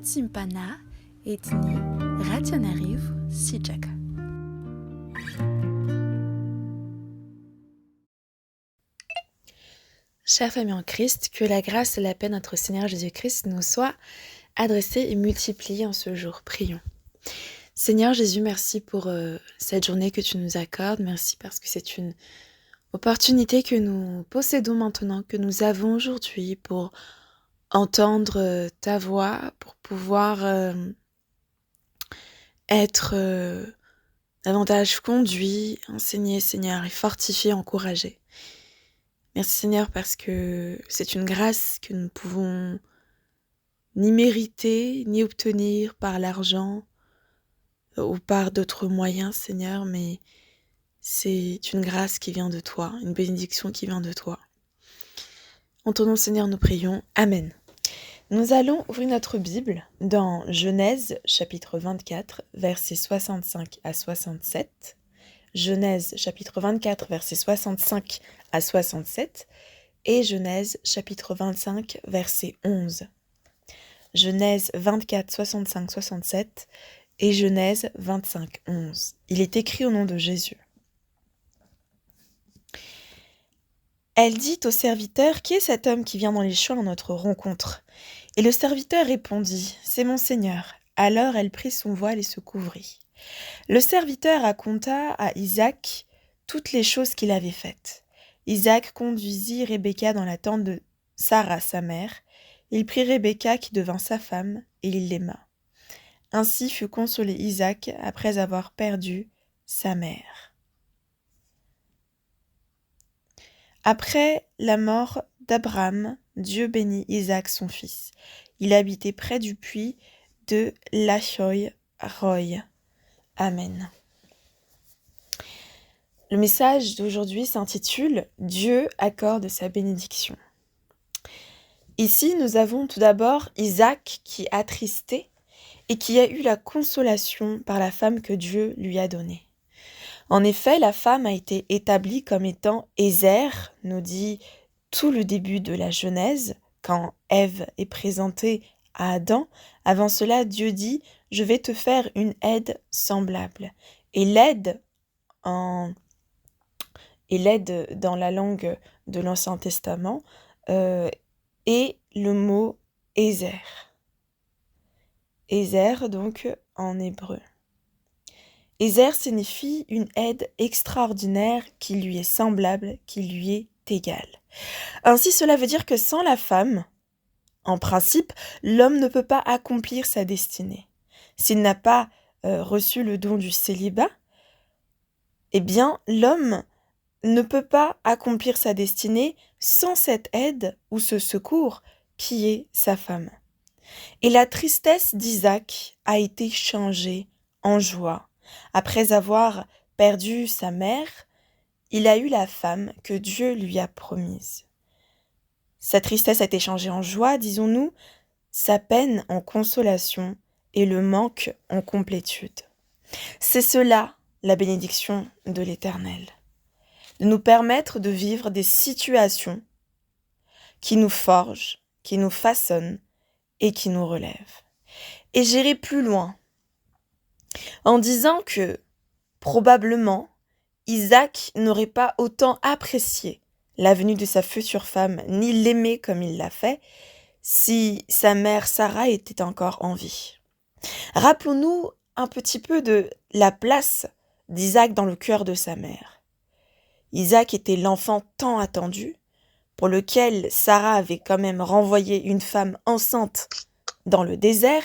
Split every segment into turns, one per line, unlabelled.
simpana etni rationariv sijaka. Chère famille en Christ, que la grâce et la paix de notre Seigneur Jésus-Christ nous soient adressées et multipliées en ce jour. Prions. Seigneur Jésus, merci pour cette journée que tu nous accordes. Merci parce que c'est une opportunité que nous possédons maintenant, que nous avons aujourd'hui pour entendre ta voix, pour pouvoir être davantage conduit, enseigné, Seigneur, et fortifié, encouragé. Merci Seigneur parce que c'est une grâce que nous ne pouvons ni mériter, ni obtenir par l'argent ou par d'autres moyens, Seigneur, mais c'est une grâce qui vient de toi, une bénédiction qui vient de toi. En ton nom, Seigneur, nous prions. Amen. Nous allons ouvrir notre Bible dans Genèse, chapitre 24, versets 65 à 67. Genèse, chapitre 24, versets 65 à 67. Et Genèse, chapitre 25, verset 11. Genèse 24, 65, 67 et Genèse 25, 11. Il est écrit au nom de Jésus. Elle dit au serviteur, « Qui est cet homme qui vient dans les champs à notre rencontre ?» Et le serviteur répondit, « C'est mon Seigneur. » Alors elle prit son voile et se couvrit. Le serviteur raconta à Isaac toutes les choses qu'il avait faites. Isaac conduisit Rebecca dans la tente de Sarah, sa mère. Il prit Rebecca qui devint sa femme, et il l'aima. Ainsi fut consolé Isaac après avoir perdu sa mère. Après la mort d'Abraham, Dieu bénit Isaac son fils. Il habitait près du puits de Lachoï-Roï. Amen. Le message d'aujourd'hui s'intitule « Dieu accorde sa bénédiction ». Ici, nous avons tout d'abord Isaac qui est attristé et qui a eu la consolation par la femme que Dieu lui a donnée. En effet, la femme a été établie comme étant Ézer, nous dit tout le début de la Genèse, quand Ève est présentée à Adam. Avant cela, Dieu dit « Je vais te faire une aide semblable ». Et l'aide dans la langue de l'Ancien Testament est le mot Ézer. Ézer, donc, en hébreu. Ézer signifie une aide extraordinaire qui lui est semblable, qui lui est égale. Ainsi, cela veut dire que sans la femme, en principe, l'homme ne peut pas accomplir sa destinée. S'il n'a pas reçu le don du célibat, eh bien, l'homme ne peut pas accomplir sa destinée sans cette aide ou ce secours qui est sa femme. Et la tristesse d'Isaac a été changée en joie. Après avoir perdu sa mère, il a eu la femme que Dieu lui a promise. Sa tristesse a été changée en joie, disons-nous, sa peine en consolation et le manque en complétude. C'est cela, la bénédiction de l'Éternel. De nous permettre de vivre des situations qui nous forgent, qui nous façonnent et qui nous relèvent. Et j'irai plus loin en disant que probablement Isaac n'aurait pas autant apprécié la venue de sa future femme ni l'aimer comme il l'a fait si sa mère Sarah était encore en vie. Rappelons-nous un petit peu de la place d'Isaac dans le cœur de sa mère. Isaac était l'enfant tant attendu, pour lequel Sarah avait quand même renvoyé une femme enceinte dans le désert,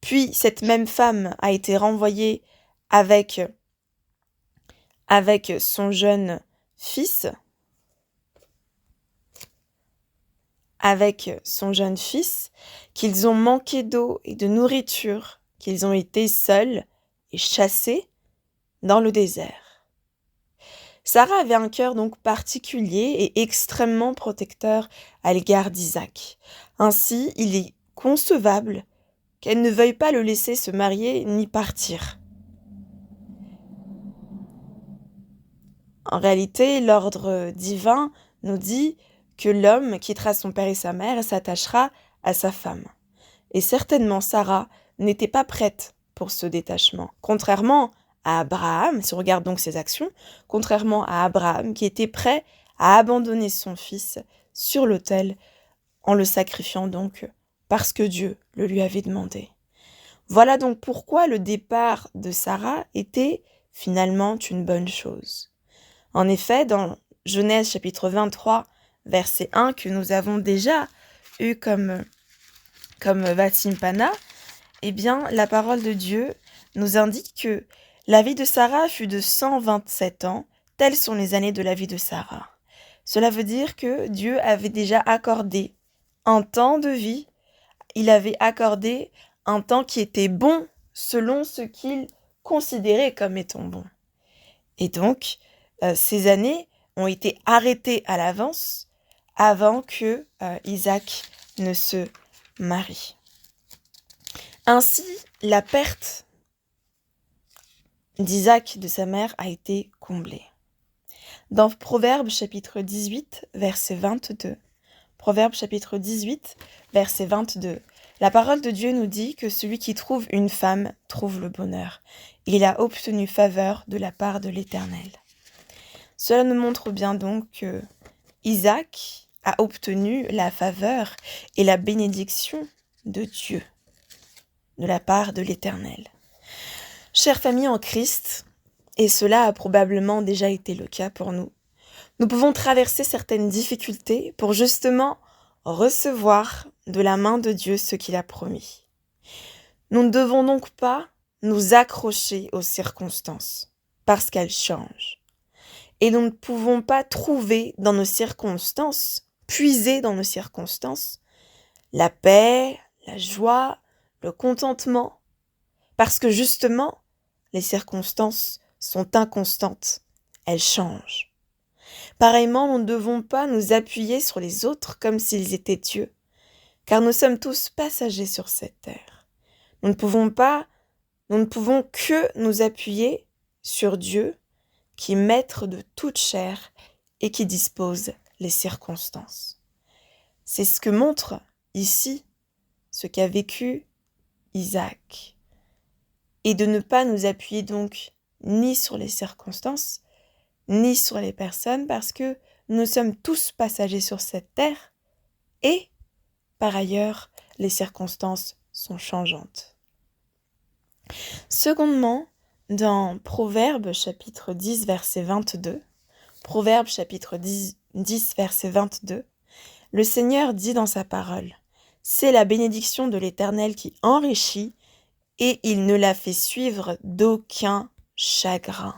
puis cette même femme a été renvoyée avec son jeune fils, qu'ils ont manqué d'eau et de nourriture, qu'ils ont été seuls et chassés dans le désert. Sarah avait un cœur donc particulier et extrêmement protecteur à l'égard d'Isaac. Ainsi, il est concevable qu'elle ne veuille pas le laisser se marier ni partir. En réalité, l'ordre divin nous dit que l'homme quittera son père et sa mère et s'attachera à sa femme. Et certainement, Sarah n'était pas prête pour ce détachement. Contrairement à Abraham, si on regarde donc ses actions, contrairement à Abraham qui était prêt à abandonner son fils sur l'autel en le sacrifiant donc parce que Dieu le lui avait demandé. Voilà donc pourquoi le départ de Sarah était finalement une bonne chose. En effet, dans Genèse chapitre 23, verset 1, que nous avons déjà eu comme Vatimpana, eh bien, la parole de Dieu nous indique que la vie de Sarah fut de 127 ans, telles sont les années de la vie de Sarah. Cela veut dire que Dieu avait déjà accordé un temps de vie, il avait accordé un temps qui était bon selon ce qu'il considérait comme étant bon. Et donc, ces années ont été arrêtées à l'avance avant que Isaac ne se marie. Ainsi, la perte d'Isaac de sa mère a été comblée. Dans Proverbes chapitre 18, verset 22, Proverbes chapitre 18, verset 22, la parole de Dieu nous dit que celui qui trouve une femme trouve le bonheur. Il a obtenu faveur de la part de l'Éternel. Cela nous montre bien donc que Isaac a obtenu la faveur et la bénédiction de Dieu, de la part de l'Éternel. Chère famille en Christ, et cela a probablement déjà été le cas pour nous, nous pouvons traverser certaines difficultés pour justement recevoir de la main de Dieu ce qu'il a promis. Nous ne devons donc pas nous accrocher aux circonstances, parce qu'elles changent. Et nous ne pouvons pas trouver dans nos circonstances, puiser dans nos circonstances, la paix, la joie, le contentement, parce que justement, les circonstances sont inconstantes, elles changent. Pareillement, nous ne devons pas nous appuyer sur les autres comme s'ils étaient Dieu, car nous sommes tous passagers sur cette terre. Nous ne pouvons que nous appuyer sur Dieu, qui est maître de toute chair et qui dispose les circonstances. C'est ce que montre ici ce qu'a vécu Isaac. Et de ne pas nous appuyer donc ni sur les circonstances, ni sur les personnes, parce que nous sommes tous passagers sur cette terre et, par ailleurs, les circonstances sont changeantes. Secondement, dans Proverbes chapitre 10, verset 22, Proverbes chapitre 10, verset 22, le Seigneur dit dans sa parole, « C'est la bénédiction de l'Éternel qui enrichit, et il ne la fait suivre d'aucun chagrin. »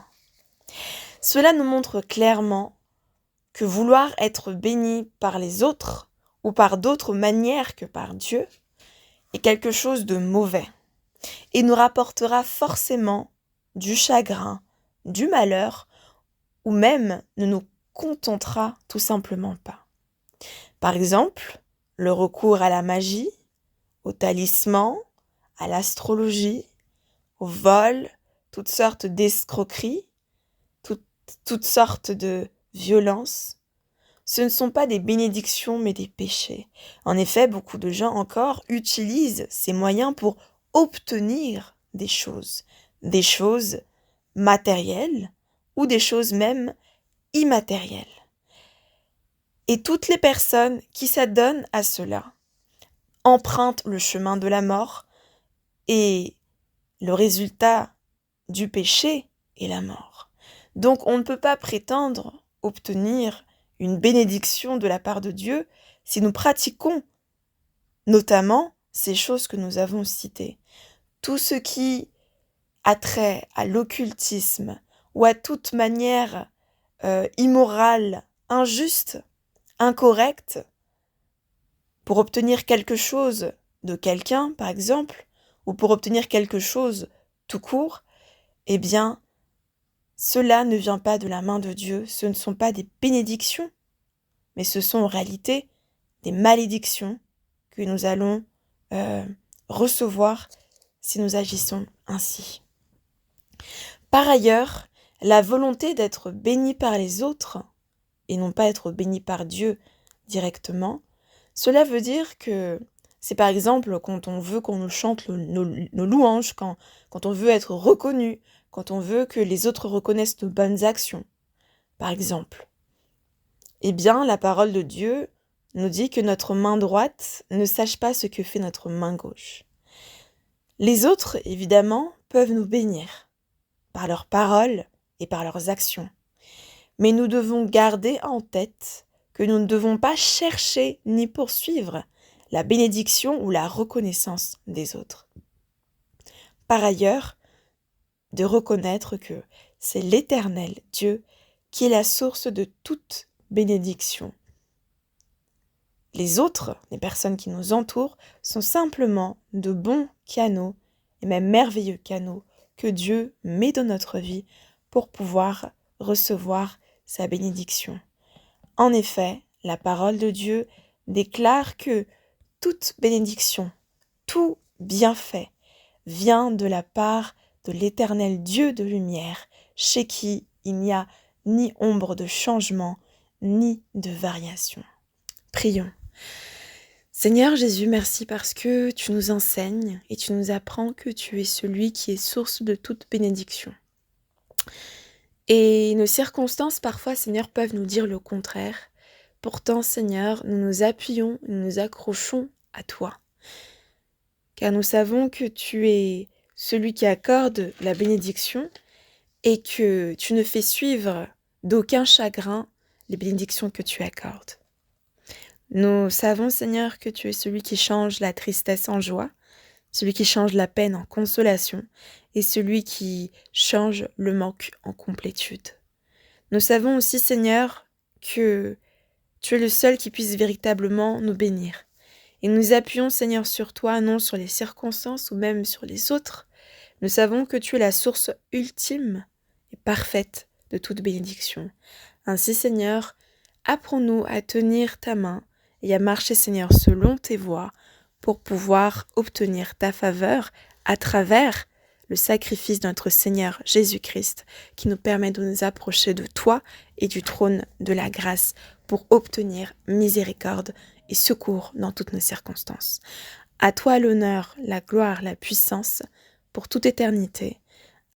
Cela nous montre clairement que vouloir être béni par les autres ou par d'autres manières que par Dieu est quelque chose de mauvais et nous rapportera forcément du chagrin, du malheur ou même ne nous contentera tout simplement pas. Par exemple, le recours à la magie, au talisman, à l'astrologie, au vol, toutes sortes d'escroqueries, toutes sortes de violences. Ce ne sont pas des bénédictions mais des péchés. En effet, beaucoup de gens encore utilisent ces moyens pour obtenir des choses matérielles ou des choses même immatérielles. Et toutes les personnes qui s'adonnent à cela empruntent le chemin de la mort et le résultat du péché est la mort. Donc on ne peut pas prétendre obtenir une bénédiction de la part de Dieu si nous pratiquons notamment ces choses que nous avons citées. Tout ce qui a trait à l'occultisme ou à toute manière immorale, injuste, incorrecte, pour obtenir quelque chose de quelqu'un, par exemple, ou pour obtenir quelque chose tout court, eh bien, cela ne vient pas de la main de Dieu, ce ne sont pas des bénédictions, mais ce sont en réalité des malédictions que nous allons recevoir si nous agissons ainsi. Par ailleurs, la volonté d'être béni par les autres, et non pas être béni par Dieu directement, cela veut dire que C'est par exemple quand on veut qu'on nous chante nos louanges, quand on veut être reconnu, quand on veut que les autres reconnaissent nos bonnes actions, par exemple. Eh bien, la parole de Dieu nous dit que notre main droite ne sache pas ce que fait notre main gauche. Les autres, évidemment, peuvent nous bénir par leurs paroles et par leurs actions. Mais nous devons garder en tête que nous ne devons pas chercher ni poursuivre la bénédiction ou la reconnaissance des autres. Par ailleurs, de reconnaître que c'est l'Éternel Dieu qui est la source de toute bénédiction. Les autres, les personnes qui nous entourent, sont simplement de bons canaux, et même merveilleux canaux, que Dieu met dans notre vie pour pouvoir recevoir sa bénédiction. En effet, la parole de Dieu déclare que toute bénédiction, tout bienfait vient de la part de l'Éternel Dieu de lumière, chez qui il n'y a ni ombre de changement, ni de variation. Prions. Seigneur Jésus, merci parce que tu nous enseignes et tu nous apprends que tu es celui qui est source de toute bénédiction. Et nos circonstances, parfois, Seigneur, peuvent nous dire le contraire. Pourtant, Seigneur, nous nous appuyons, nous nous accrochons à toi. Car nous savons que tu es celui qui accorde la bénédiction et que tu ne fais suivre d'aucun chagrin les bénédictions que tu accordes. Nous savons, Seigneur, que tu es celui qui change la tristesse en joie, celui qui change la peine en consolation et celui qui change le manque en complétude. Nous savons aussi, Seigneur, que tu es le seul qui puisse véritablement nous bénir. Et nous appuyons, Seigneur, sur toi, non sur les circonstances ou même sur les autres. Nous savons que tu es la source ultime et parfaite de toute bénédiction. Ainsi, Seigneur, apprends-nous à tenir ta main et à marcher, Seigneur, selon tes voies pour pouvoir obtenir ta faveur à travers le sacrifice de notre Seigneur Jésus-Christ qui nous permet de nous approcher de toi et du trône de la grâce pour obtenir miséricorde et secours dans toutes nos circonstances. À toi l'honneur, la gloire, la puissance pour toute éternité.